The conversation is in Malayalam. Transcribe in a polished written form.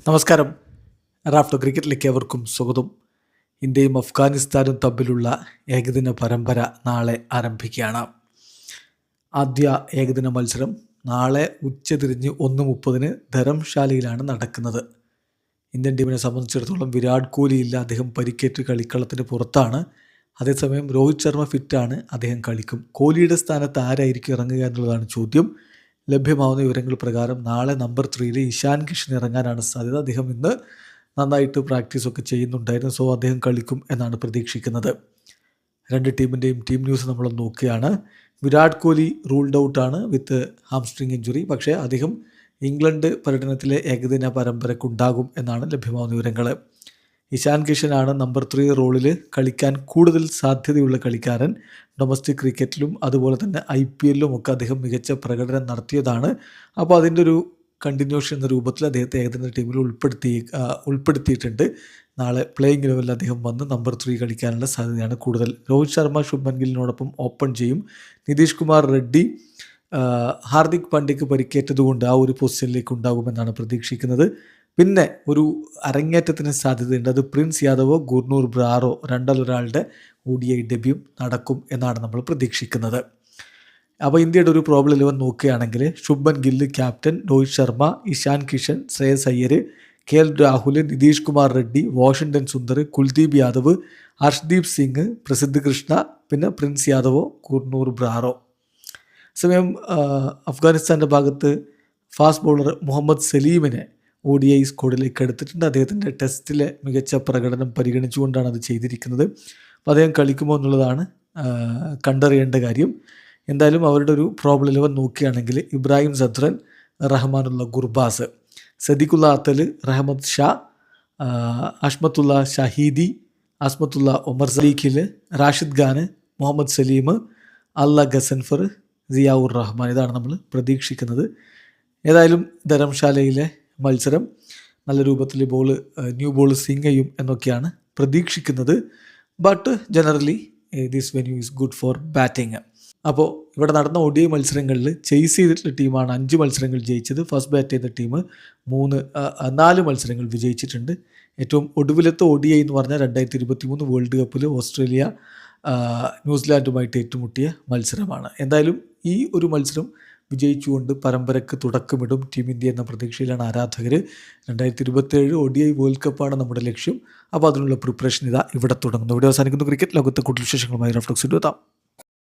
നമസ്കാരം. റാഫ്റ്റോ ക്രിക്കറ്റിലേക്ക് ഏവർക്കും സ്വാഗതം. ഇന്ത്യയും അഫ്ഗാനിസ്ഥാനും തമ്മിലുള്ള ഏകദിന പരമ്പര നാളെ ആരംഭിക്കുകയാണ്. ആദ്യ ഏകദിന മത്സരം നാളെ ഉച്ചതിരിഞ്ഞ് 1:30 ധരംശാലയിലാണ് നടക്കുന്നത്. ഇന്ത്യൻ ടീമിനെ സംബന്ധിച്ചിടത്തോളം വിരാട് കോഹ്ലി ഇല്ല, അദ്ദേഹം പരിക്കേറ്റ് കളിക്കളത്തിന് പുറത്താണ്. അതേസമയം രോഹിത് ശർമ്മ ഫിറ്റാണ്, അദ്ദേഹം കളിക്കും. കോഹ്ലിയുടെ സ്ഥാനത്ത് ആരായിരിക്കും ഇറങ്ങുക എന്നുള്ളതാണ് ചോദ്യം. ലഭ്യമാവുന്ന വിവരങ്ങൾ പ്രകാരം നാളെ നമ്പർ 3 ഇഷാൻ കിഷൻ ഇറങ്ങാനാണ് സാധ്യത. അദ്ദേഹം ഇന്ന് നന്നായിട്ട് പ്രാക്ടീസൊക്കെ ചെയ്യുന്നുണ്ടായിരുന്നു. സോ അദ്ദേഹം കളിക്കും എന്നാണ് പ്രതീക്ഷിക്കുന്നത്. രണ്ട് ടീമിൻ്റെയും ടീം ന്യൂസ് നമ്മൾ നോക്കുകയാണ്. വിരാട് കോഹ്ലി റൂൾഡ് ഔട്ടാണ് വിത്ത് ഹാംസ്ട്രിങ് ഇഞ്ചുറി. പക്ഷേ അദ്ദേഹം ഇംഗ്ലണ്ട് പര്യടനത്തിലെ ഏകദിന പരമ്പരക്കുണ്ടാകും എന്നാണ് ലഭ്യമാവുന്ന വിവരങ്ങൾ. ഇഷാൻ കിഷനാണ് നമ്പർ 3 റോളിൽ കളിക്കാൻ കൂടുതൽ സാധ്യതയുള്ള കളിക്കാരൻ. ഡൊമസ്റ്റിക് ക്രിക്കറ്റിലും അതുപോലെ തന്നെ IPLലും ഒക്കെ അദ്ദേഹം മികച്ച പ്രകടനം നടത്തിയതാണ്. അപ്പോൾ അതിൻ്റെ ഒരു കണ്ടിന്യൂഷൻ എന്ന രൂപത്തിൽ അദ്ദേഹത്തെ ഏകദിന ടീമിൽ ഉൾപ്പെടുത്തിയിട്ടുണ്ട്. നാളെ പ്ലേയിങ് ലെവലിൽ അദ്ദേഹം വന്ന് നമ്പർ 3 കളിക്കാനുള്ള സാധ്യതയാണ് കൂടുതൽ. രോഹിത് ശർമ്മ ശുഭ്മൻ ഗില്ലിനോടൊപ്പം ഓപ്പൺ ചെയ്യും. നിതീഷ് കുമാർ റെഡ്ഡി ഹാർദിക് പാണ്ഡ്യയ്ക്ക് പരിക്കേറ്റതുകൊണ്ട് ആ ഒരു പൊസിഷനിലേക്ക് ഉണ്ടാകുമെന്നാണ് പ്രതീക്ഷിക്കുന്നത്. പിന്നെ ഒരു അരങ്ങേറ്റത്തിന് സാധ്യതയുണ്ട്. അത് പ്രിൻസ് യാദവോ ഗുർനൂർ ബ്രാറോ രണ്ടാളൊരാളുടെ ODI ഡെബ്യൂ നടക്കും എന്നാണ് നമ്മൾ പ്രതീക്ഷിക്കുന്നത്. അപ്പോൾ ഇന്ത്യയുടെ ഒരു പ്രോബ്ലം 11 നോക്കുകയാണെങ്കിൽ Shubman Gill captain, Rohit Sharma, Ishan Kishan, Shreyas Iyer, KL Rahul, Nitish Kumar Reddy, Washington Sundar, Kuldeep Yadav, Harshdeep Singh, Prasidh Krishna, പിന്നെ പ്രിൻസ് യാദവോ ഗുർനൂർ ബ്രാറോ. സമയം അഫ്ഗാനിസ്ഥാൻ്റെ ഭാഗത്ത് ഫാസ്റ്റ് ബോളർ മുഹമ്മദ് സലീമിനെ ODI സ്ക്വാഡിലേക്ക് എടുത്തിട്ടുണ്ട്. അദ്ദേഹത്തിൻ്റെ ടെസ്റ്റിലെ മികച്ച പ്രകടനം പരിഗണിച്ചുകൊണ്ടാണ് അത് ചെയ്തിരിക്കുന്നത്. അപ്പോൾ അദ്ദേഹം കളിക്കുമോ എന്നുള്ളതാണ് കണ്ടറിയേണ്ട കാര്യം. എന്തായാലും അവരുടെ ഒരു പ്രോബ്ലം 11 നോക്കുകയാണെങ്കിൽ ഇബ്രാഹിം സദ്രൻ, റഹ്മാനുള്ള ഗുർബാസ്, സദിഖുള്ള അത്തൽ, റഹ്മദ് ഷാ, അഷ്മത്തുള്ള ഷഹീദി, അസ്മത്തുള്ള ഒമർ സലീഖിൽ, റാഷിദ് ഖാൻ, മുഹമ്മദ് സലീം, അല്ല ഗസൻഫർ, സിയാവുർ റഹ്മാൻ. ഇതാണ് നമ്മൾ പ്രതീക്ഷിക്കുന്നത്. ഏതായാലും ധരംശാലയിലെ മത്സരം നല്ല രൂപത്തിൽ ന്യൂ ബോൾ സ്വിങ് ചെയ്യും എന്നൊക്കെയാണ് പ്രതീക്ഷിക്കുന്നത്. But generally this venue is good for batting. അപ്പോൾ ഇവിടെ നടന്ന ODI മത്സരങ്ങളിൽ ചേസ് ചെയ്തിട്ടുള്ള ടീമാണ് 5 മത്സരങ്ങൾ ജയിച്ചത്. ഫസ്റ്റ് ബാറ്റ് ചെയ്ത ടീം 4 മത്സരങ്ങൾ വിജയിച്ചിട്ടുണ്ട്. ഏറ്റവും ഒടുവിലത്തെ ODI എന്ന് പറഞ്ഞാൽ 2023 വേൾഡ് കപ്പിൽ ഓസ്ട്രേലിയ ന്യൂസിലാൻഡുമായിട്ട് ഏറ്റുമുട്ടിയ മത്സരമാണ്. എന്തായാലും ഈ ഒരു മത്സരം വിജയിച്ചുകൊണ്ട് പരമ്പരയ്ക്ക് തുടക്കമിടും ടീം ഇന്ത്യ എന്ന പ്രതീക്ഷയിലാണ് ആരാധകർ. 2027 ODI വേൾഡ് കപ്പാണ് നമ്മുടെ ലക്ഷ്യം. അപ്പോൾ അതിനുള്ള പ്രിപ്പറേഷൻ ഇവിടെ തുടങ്ങുന്നു. ഇവിടെ അവസാനിക്കുന്നു. ക്രിക്കറ്റ് ലോകത്തെ കൂടുതൽ വിശേഷങ്ങളുമായി റഫ്ലക്സ് എത്താം.